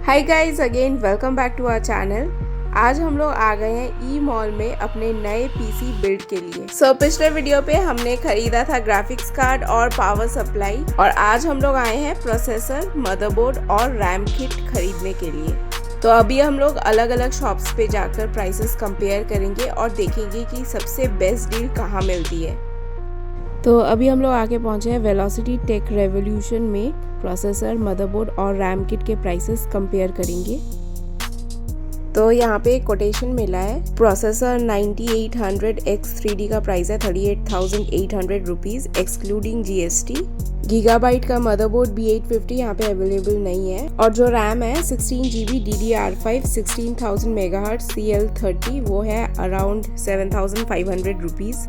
Hi guys, again welcome back to our channel. आज हम लोग आ गए हैं ई मॉल में अपने नए पीसी बिल्ड के लिए। पिछले वीडियो पे हमने खरीदा था ग्राफिक्स कार्ड और पावर सप्लाई, और आज हम लोग आए हैं प्रोसेसर, मदरबोर्ड और रैम किट खरीदने के लिए। तो अभी हम लोग अलग अलग शॉप्स पे जाकर प्राइसेस कंपेयर करेंगे और देखेंगे कि सबसे बेस्ट डील कहाँ मिलती है। तो अभी हम लोग आके पहुंचे हैं वेलोसिटी टेक रेवोल्यूशन में। प्रोसेसर, मदरबोर्ड और रैम किट के प्राइसेस कंपेयर करेंगे। तो यहाँ पे कोटेशन मिला है। प्रोसेसर 9800X3D का प्राइस है 38,800 रुपीज़ एक्सक्लूडिंग GST। गीगाबाइट का मदरबोर्ड B850 यहाँ पे अवेलेबल नहीं है। और जो रैम है 16GB DDR5 16,000 MHz CL30, वो है around 7,500 rupees.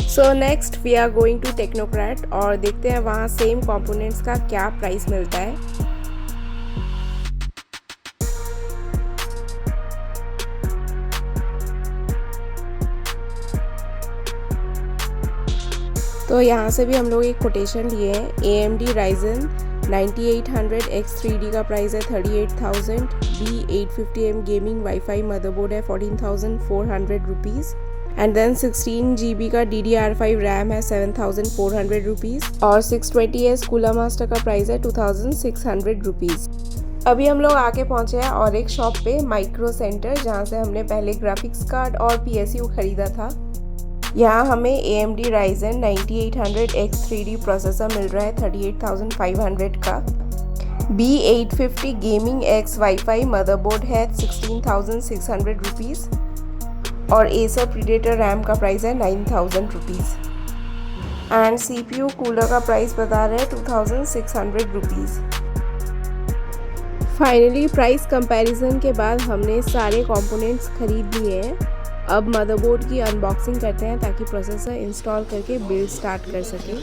So next we are going to Technocrat और देखते हैं वहाँ सेम कंपोनेंट्स का क्या प्राइस मिलता है। तो यहाँ से भी हम लोग एक कोटेशन लिए हैं। AMD Ryzen 9800X3D का प्राइस है 38,000। B850M गेमिंग वाईफाई मदरबोर्ड है 14,400 रुपीज़। एंड देन 16GB का DDR5 रैम है 7,400 रुपीज़। और 620S कूलर मास्टर का प्राइस है 2,600 रुपीज़। अभी हम लोग आके पहुंचे हैं और एक शॉप पे, माइक्रो सेंटर, जहां से हमने पहले ग्राफिक्स कार्ड और PSU खरीदा था। यहाँ हमें AMD Ryzen 9800X3D प्रोसेसर मिल रहा है 38,500 का। B850 gaming X wifi motherboard है 16,600 रुपीज़। और एसर प्रीडेटर रैम का प्राइस है 9,000 रुपीज़। एंड CPU कूलर का प्राइस बता रहे हैं 2,600 रुपीज़। फाइनली प्राइस कंपैरिजन के बाद हमने सारे कंपोनेंट्स खरीद लिए हैं। अब मदरबोर्ड की अनबॉक्सिंग करते हैं ताकि प्रोसेसर इंस्टॉल करके बिल्ड स्टार्ट कर सकें।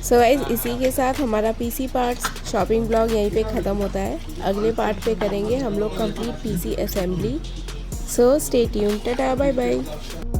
सो गाइस, इसी के साथ हमारा PC पार्ट्स शॉपिंग ब्लॉग यहीं पे ख़त्म होता है। अगले पार्ट पे करेंगे हम लोग complete PC assembly. So stay tuned, tata bye bye.